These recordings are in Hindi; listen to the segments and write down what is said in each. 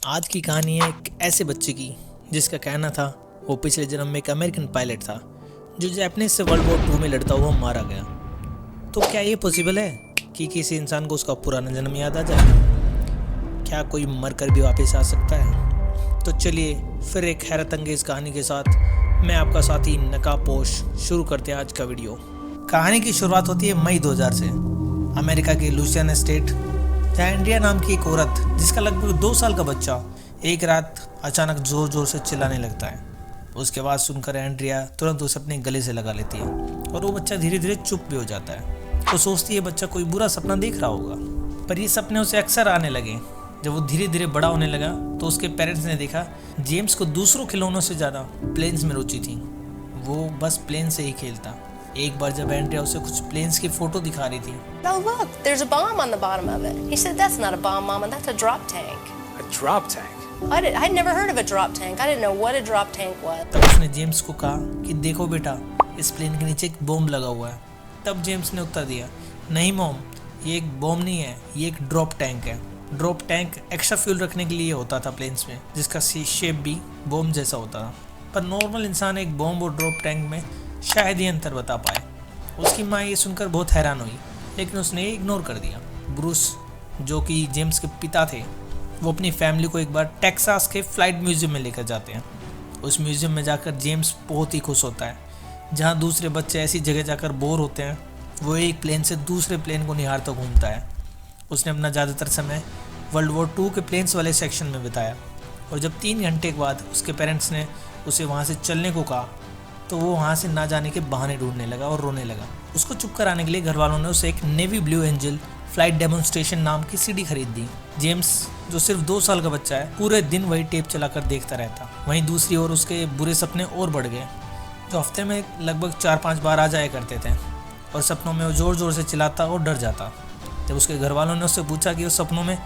आज की कहानी है एक ऐसे बच्चे की जिसका कहना था वो पिछले जन्म में एक अमेरिकन पायलट था जो जापानीज से वर्ल्ड वॉर 2 में लड़ता हुआ मारा गया। तो क्या ये पॉसिबल है कि किसी इंसान को उसका पुराना जन्म याद आ जाए? क्या कोई मर कर भी वापस आ सकता है? तो चलिए फिर एक हैरत अंगेज कहानी के साथ मैं आपका साथी नकाबपोश शुरू करते हैं आज का वीडियो। कहानी की शुरुआत होती है मई 2000 से अमेरिका के लुइसियाना स्टेट, जहाँ एंड्रिया नाम की एक औरत जिसका लगभग 2 साल का बच्चा एक रात अचानक जोर जोर से चिल्लाने लगता है। उसकी आवाज़ सुनकर एंड्रिया तुरंत उसे अपने गले से लगा लेती है और वो बच्चा धीरे धीरे चुप भी हो जाता है। वो सोचती है बच्चा कोई बुरा सपना देख रहा होगा, पर ये सपने उसे अक्सर आने लगे। जब वो धीरे धीरे बड़ा होने लगा तो उसके पेरेंट्स ने देखा जेम्स को दूसरों खिलौनों से ज़्यादा प्लेन्स में रुचि थी। वो बस प्लेन से ही खेलता। एक बार जब एंड्रिया उसे कुछ प्लेन्स की फोटो दिखा रही थी, Oh look, there's a bomb on the bottom of it. He said, "That's not a bomb, Mama. That's a drop tank." A drop tank? I'd never heard of a drop tank. I didn't know what a drop tank was. तब उसने जेम्स को कहा कि देखो बेटा, इस प्लेन के नीचे एक बॉम्ब लगा हुआ है। तब जेम्स ने उत्तर दिया, नहीं मॉम, ये एक बॉम्ब नहीं है, ये एक ड्रॉप टैंक है। ड्रॉप टैंक एक्स्ट्रा फ्यूल रखने के लिए होता था प्लेन्स में, जिसका शेप भी बॉम्ब जैसा होता था। पर नॉर्मल इंसान एक बॉम्ब और ड्रॉप टैंक में शायद ही अंतर बता पाए। उसकी माँ ये सुनकर बहुत हैरान हुई, लेकिन उसने इग्नोर कर दिया। ब्रूस, जो कि जेम्स के पिता थे, वो अपनी फैमिली को एक बार टेक्सास के फ्लाइट म्यूजियम में लेकर जाते हैं। उस म्यूजियम में जाकर जेम्स बहुत ही खुश होता है। जहाँ दूसरे बच्चे ऐसी जगह जाकर बोर होते हैं, वो एक प्लेन से दूसरे प्लेन को निहारता घूमता है। उसने अपना ज़्यादातर समय वर्ल्ड वॉर 2 के प्लेन्स वाले सेक्शन में बिताया, और जब 3 घंटे के बाद उसके पेरेंट्स ने उसे वहाँ से चलने को कहा तो वो वहाँ से ना जाने के बहाने ढूंढने लगा और रोने लगा। उसको चुप कराने के लिए घर वालों ने उसे एक navy blue angel flight demonstration नाम की सीडी खरीद दी। जेम्स, जो सिर्फ 2 साल का बच्चा है, पूरे दिन वही टेप चलाकर देखता रहता। वहीं दूसरी ओर उसके बुरे सपने और बढ़ गए, जो हफ्ते में लगभग 4-5 बार आ जाया करते थे, और सपनों में वो ज़ोर ज़ोर से चिल्लाता और डर जाता। जब उसके घर वालों ने उससे पूछा कि वो सपनों में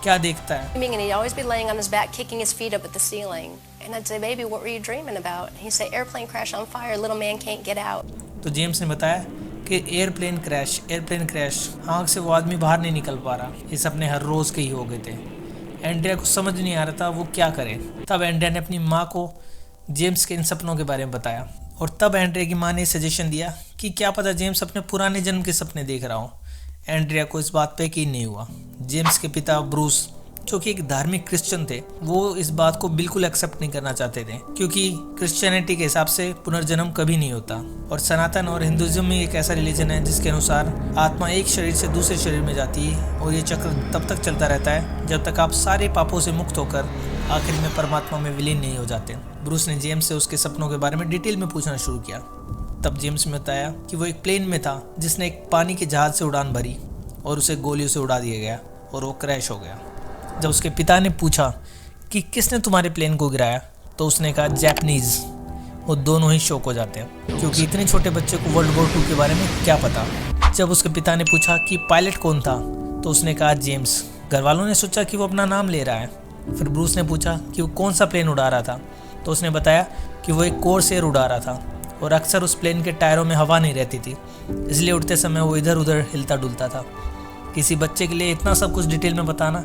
क्या देखता है, And he'd always be laying on his back, kicking his feet up at the ceiling. And I'd say, "Baby, what were you dreaming about?" And he'd say, "Airplane crash on fire. Little man can't get out." तो जेम्स ने बताया कि एयरप्लेन क्रैश, आँख से वो आदमी बाहर नहीं निकल पा रहा। ये सपने हर रोज़ के ही हो गए थे। एंड्रिया को समझ नहीं आ रहा था वो क्या करे। तब एंड्रिया ने अपनी माँ को जेम्स के इन सपनों के बारे में बताया, और तब एंड्रिया की माँ ने सजेशन दिया कि क्या पता जेम्स अपने पुराने जन्म के सपने देख रहा हो। एंड्रिया को इस बात पे यकीन नहीं हुआ। जेम्स के पिता ब्रूस, जो कि एक धार्मिक क्रिश्चियन थे, वो इस बात को बिल्कुल एक्सेप्ट नहीं करना चाहते थे, क्योंकि क्रिश्चियनिटी के हिसाब से पुनर्जन्म कभी नहीं होता। और सनातन और हिंदुइज्म में एक ऐसा रिलीजन है जिसके अनुसार आत्मा एक शरीर से दूसरे शरीर में जाती है, और ये चक्र तब तक चलता रहता है जब तक आप सारे पापों से मुक्त होकर आखिर में परमात्मा में विलीन नहीं हो जाते। ब्रूस ने जेम्स से उसके सपनों के बारे में डिटेल में पूछना शुरू किया। तब जेम्स ने बताया कि वो एक प्लेन में था जिसने एक पानी के जहाज से उड़ान भरी और उसे गोलियों से उड़ा दिया गया और वो क्रैश हो गया। जब उसके पिता ने पूछा कि किसने तुम्हारे प्लेन को गिराया, तो उसने कहा जापानीज। वो दोनों ही शॉक हो जाते हैं, क्योंकि इतने छोटे बच्चे को वर्ल्ड वॉर 2 के बारे में क्या पता। जब उसके पिता ने पूछा कि पायलट कौन था, तो उसने कहा जेम्स। घर वालों ने सोचा कि वो अपना नाम ले रहा है। फिर ब्रूस ने पूछा कि वो कौन सा प्लेन उड़ा रहा था, तो उसने बताया कि वो एक कोर्सेयर उड़ा रहा था, और अक्सर उस प्लेन के टायरों में हवा नहीं रहती थी, इसलिए उड़ते समय वो इधर उधर हिलता डुलता था। किसी बच्चे के लिए इतना सब कुछ डिटेल में बताना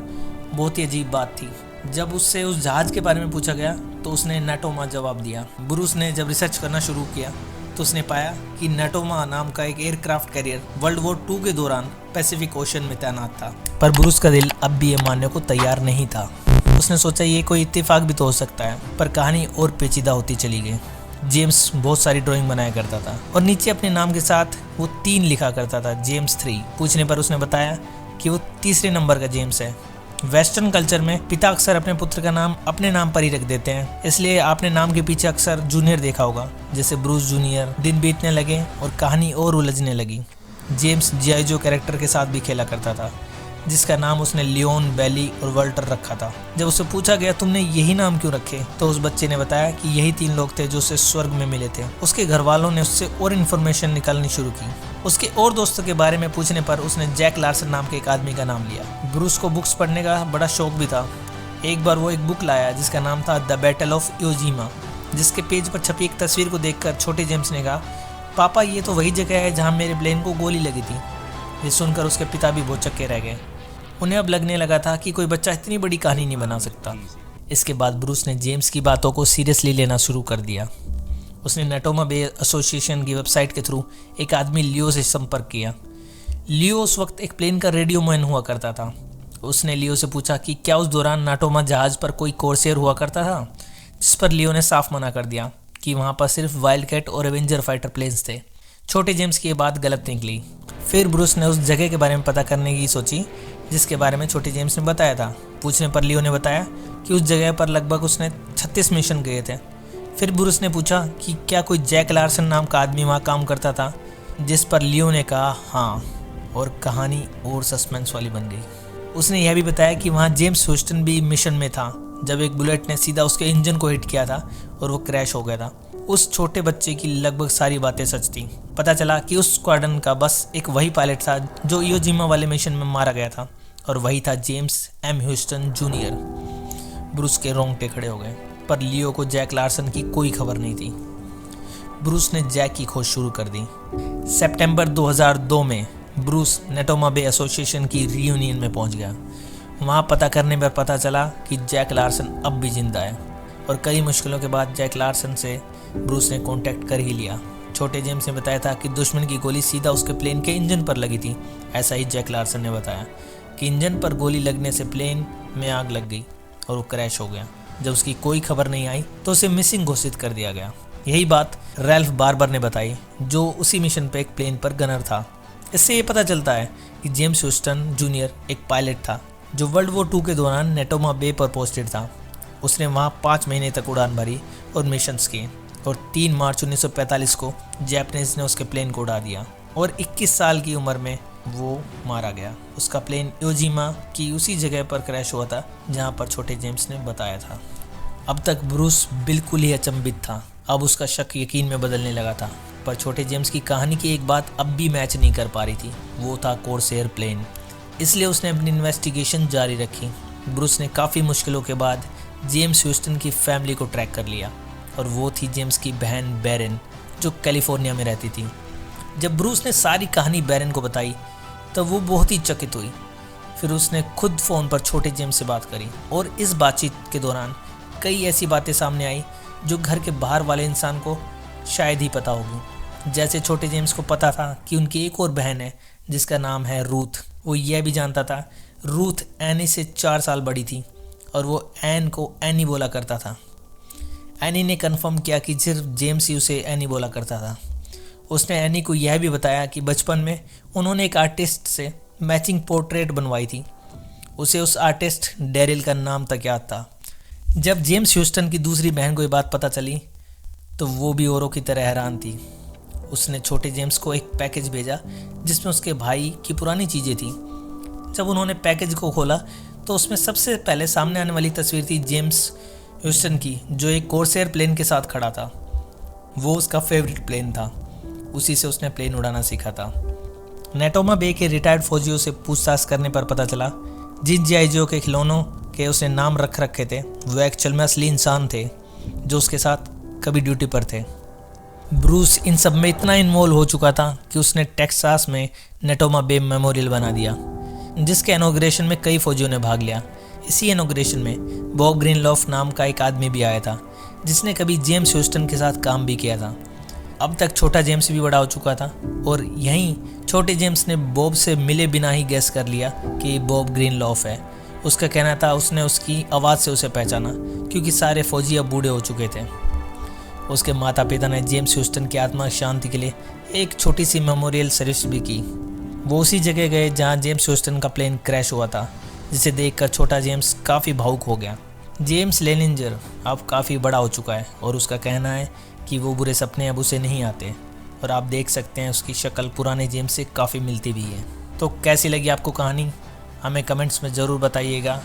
बहुत ही अजीब बात थी। जब उससे उस जहाज के बारे में पूछा गया तो उसने नेटोमा जवाब दिया। ब्रूस ने जब रिसर्च करना शुरू किया तो उसने पाया कि नेटोमा नाम का एक एयरक्राफ्ट कैरियर वर्ल्ड वॉर 2 के दौरान पैसिफिक ओशन में तैनात था। पर ब्रूस का दिल अब भी ये मानने को तैयार नहीं था। उसने सोचा ये कोई इत्तेफाक भी तो हो सकता है, पर कहानी और पेचीदा होती चली गई। जेम्स बहुत सारी ड्राइंग बनाया करता था, और नीचे अपने नाम के साथ वो 3 लिखा करता था, जेम्स 3। पूछने पर उसने बताया कि वो तीसरे नंबर का जेम्स है। वेस्टर्न कल्चर में पिता अक्सर अपने पुत्र का नाम अपने नाम पर ही रख देते हैं, इसलिए आपने नाम के पीछे अक्सर जूनियर देखा होगा, जैसे ब्रूस जूनियर। दिन बीतने लगे और कहानी और उलझने लगी। James GI. जो कैरेक्टर के साथ भी खेला करता था, जिसका नाम उसने लियोन, बेली और वल्टर रखा था। जब उससे पूछा गया तुमने यही नाम क्यों रखे, तो उस बच्चे ने बताया कि यही 3 लोग थे जो उसे स्वर्ग में मिले थे। उसके घर वालों ने उससे और इन्फॉर्मेशन निकालनी शुरू की। उसके और दोस्तों के बारे में पूछने पर उसने जैक लार्सन नाम के एक आदमी का नाम लिया। ब्रूस को बुक्स पढ़ने का बड़ा शौक भी था। एक बार वो एक बुक लाया जिसका नाम था द बैटल ऑफ इवो, जिसके पेज पर छपी एक तस्वीर को देखकर छोटे जेम्स ने कहा, पापा ये तो वही जगह है जहाँ मेरे प्लेन को गोली लगी थी। ये सुनकर उसके पिता भी भौचक्के रह गए। उन्हें अब लगने लगा था कि कोई बच्चा इतनी बड़ी कहानी नहीं बना सकता। इसके बाद ब्रूस ने जेम्स की बातों को सीरियसली लेना शुरू कर दिया। उसने नेटोमा बे एसोसिएशन की वेबसाइट के थ्रू एक आदमी लियो से संपर्क किया। लियो उस वक्त एक प्लेन का रेडियो मैन हुआ करता था। उसने लियो से पूछा कि क्या उस दौरान नाटोमा जहाज पर कोई कोर्सेयर हुआ करता था, जिस पर लियो ने साफ मना कर दिया कि वहाँ पर सिर्फ वाइल्ड कैट और एवेंजर फाइटर प्लेन्स थे। छोटे जेम्स की ये बात गलत निकली। फिर ब्रूस ने उस जगह के बारे में पता करने की सोची जिसके बारे में छोटे जेम्स ने बताया था। पूछने पर लियो ने बताया कि उस जगह पर लगभग उसने 36 मिशन गए थे। फिर ब्रूस ने पूछा कि क्या कोई जैक लार्सन नाम का आदमी वहाँ काम करता था, जिस पर लियो ने कहा हाँ, और कहानी और सस्पेंस वाली बन गई। उसने यह भी बताया कि वहाँ जेम्स ह्यूस्टन भी मिशन में था जब एक बुलेट ने सीधा उसके इंजन को हिट किया था और वो क्रैश हो गया था। उस छोटे बच्चे की लगभग सारी बातें सच थी। पता चला कि उस स्क्वाड्रन का बस एक वही पायलट था जो इवोजिमा वाले मिशन में मारा गया था, और वही था James M Houston junior. Bruce के रोंगटे खड़े हो गए, पर लियो को जैक लार्सन की कोई खबर नहीं थी। ब्रूस ने जैक की खोज शुरू कर दी। सितंबर 2002 में ब्रूस नेटोमा बे एसोसिएशन की रियूनियन में पहुंच गया। वहां पता करने पर पता चला कि जैक लार्सन अब भी जिंदा है, और कई मुश्किलों के बाद जैक लार्सन से ब्रूस ने कांटेक्ट कर ही लिया। छोटे जेम्स ने बताया था कि दुश्मन की गोली सीधा उसके प्लेन के इंजन पर लगी थी। ऐसा ही जैक लार्सन ने बताया कि इंजन पर गोली लगने से प्लेन में आग लग गई और वो क्रैश हो गया। जब उसकी कोई खबर नहीं आई तो उसे मिसिंग घोषित कर दिया गया। यही बात रैल्फ बार्बर ने बताई, जो उसी मिशन पर एक प्लेन पर गनर था। इससे ये पता चलता है कि जेम्स ह्यूस्टन जूनियर एक पायलट था जो वर्ल्ड वॉर 2 के दौरान नेटोमा बे पर पोस्टेड था। उसने वहाँ 5 महीने तक उड़ान भरी और मिशंस किए, और 3 मार्च 1945 को जापानीज ने उसके प्लेन को उड़ा दिया और 21 साल की उम्र में वो मारा गया। उसका प्लेन इवोजिमा की उसी जगह पर क्रैश हुआ था जहाँ पर छोटे जेम्स ने बताया था। अब तक ब्रूस बिल्कुल ही अचंभित था। अब उसका शक यकीन में बदलने लगा था, पर छोटे जेम्स की कहानी की एक बात अब भी मैच नहीं कर पा रही थी, वो था कोर्सेयर प्लेन। इसलिए उसने अपनी इन्वेस्टिगेशन जारी रखी। ब्रूस ने काफ़ी मुश्किलों के बाद जेम्स ह्यूस्टन की फैमिली को ट्रैक कर लिया, और वो थी जेम्स की बहन बैरन, जो कैलिफोर्निया में रहती थी। जब ब्रूस ने सारी कहानी बैरन को बताई तब वो बहुत ही चकित हुई। फिर उसने खुद फ़ोन पर छोटे जेम्स से बात करी, और इस बातचीत के दौरान कई ऐसी बातें सामने आई जो घर के बाहर वाले इंसान को शायद ही पता होगी। जैसे छोटे जेम्स को पता था कि उनकी एक और बहन है जिसका नाम है रूथ। वो यह भी जानता था रूथ एनी से 4 साल बड़ी थी, और वो एन को एनी बोला करता था। एनी ने कन्फर्म किया कि सिर्फ जेम्स ही उसे एनी बोला करता था। उसने एनी को यह भी बताया कि बचपन में उन्होंने एक आर्टिस्ट से मैचिंग पोर्ट्रेट बनवाई थी। उसे उस आर्टिस्ट डेरिल का नाम तक याद था। जब जेम्स ह्यूस्टन की दूसरी बहन को ये बात पता चली तो वो भी औरों की तरह हैरान थी। उसने छोटे जेम्स को एक पैकेज भेजा जिसमें उसके भाई की पुरानी चीज़ें थी। जब उन्होंने पैकेज को खोला तो उसमें सबसे पहले सामने आने वाली तस्वीर थी जेम्स ह्यूस्टन की, जो एक कोर्सेयर प्लेन के साथ खड़ा था। वो उसका फेवरेट प्लेन था, उसी से उसने प्लेन उड़ाना सीखा था। नेटोमा बे के रिटायर्ड फौजियों से पूछताछ करने पर पता चला जिन जीआईजीओ के खिलौनों के उसने नाम रख रखे थे वो एक्चुअल में असली इंसान थे जो उसके साथ कभी ड्यूटी पर थे। ब्रूस इन सब में इतना इन्वॉल्व हो चुका था कि उसने टेक्सास में नेटोमा बे मेमोरियल बना दिया, जिसके इनॉग्रेशन में कई फौजियों ने भाग लिया। इसी इनॉग्रेशन में बॉब ग्रीनलॉफ नाम का एक आदमी भी आया था जिसने कभी जेम्स ह्यूस्टन के साथ काम भी किया था। अब तक छोटा जेम्स भी बड़ा हो चुका था, और यहीं छोटे जेम्स ने बॉब से मिले बिना ही गैस कर लिया कि बॉब ग्रीनलॉफ है। उसका कहना था उसने उसकी आवाज़ से उसे पहचाना क्योंकि सारे फौजी अब बूढ़े हो चुके थे। उसके माता पिता ने जेम्स ह्यूस्टन की आत्मा शांति के लिए एक छोटी सी मेमोरियल सर्विस भी की। वो उसी जगह गए जहाँ जेम्स ह्यूस्टन का प्लेन क्रैश हुआ था, जिसे देखकर छोटा जेम्स काफ़ी भावुक हो गया। जेम्स लेनिंजर अब काफ़ी बड़ा हो चुका है और उसका कहना है कि वो बुरे सपने अब उसे नहीं आते, और आप देख सकते हैं उसकी शक्ल पुराने जेम्स से काफ़ी मिलती भी है। तो कैसी लगी आपको कहानी, हमें कमेंट्स में ज़रूर बताइएगा।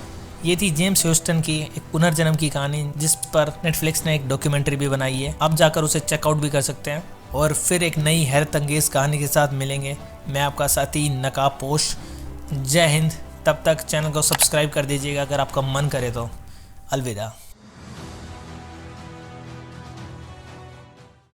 ये थी जेम्स ह्यूस्टन की एक पुनर्जन्म की कहानी, जिस पर नेटफ्लिक्स ने एक डॉक्यूमेंट्री भी बनाई है। आप जाकर उसे चेकआउट भी कर सकते हैं। और फिर एक नई हैरत अंगेज़ कहानी के साथ मिलेंगे। मैं आपका साथी नकाब पोश। जय हिंद। तब तक चैनल को सब्सक्राइब कर दीजिएगा अगर आपका मन करे तो। अलविदा।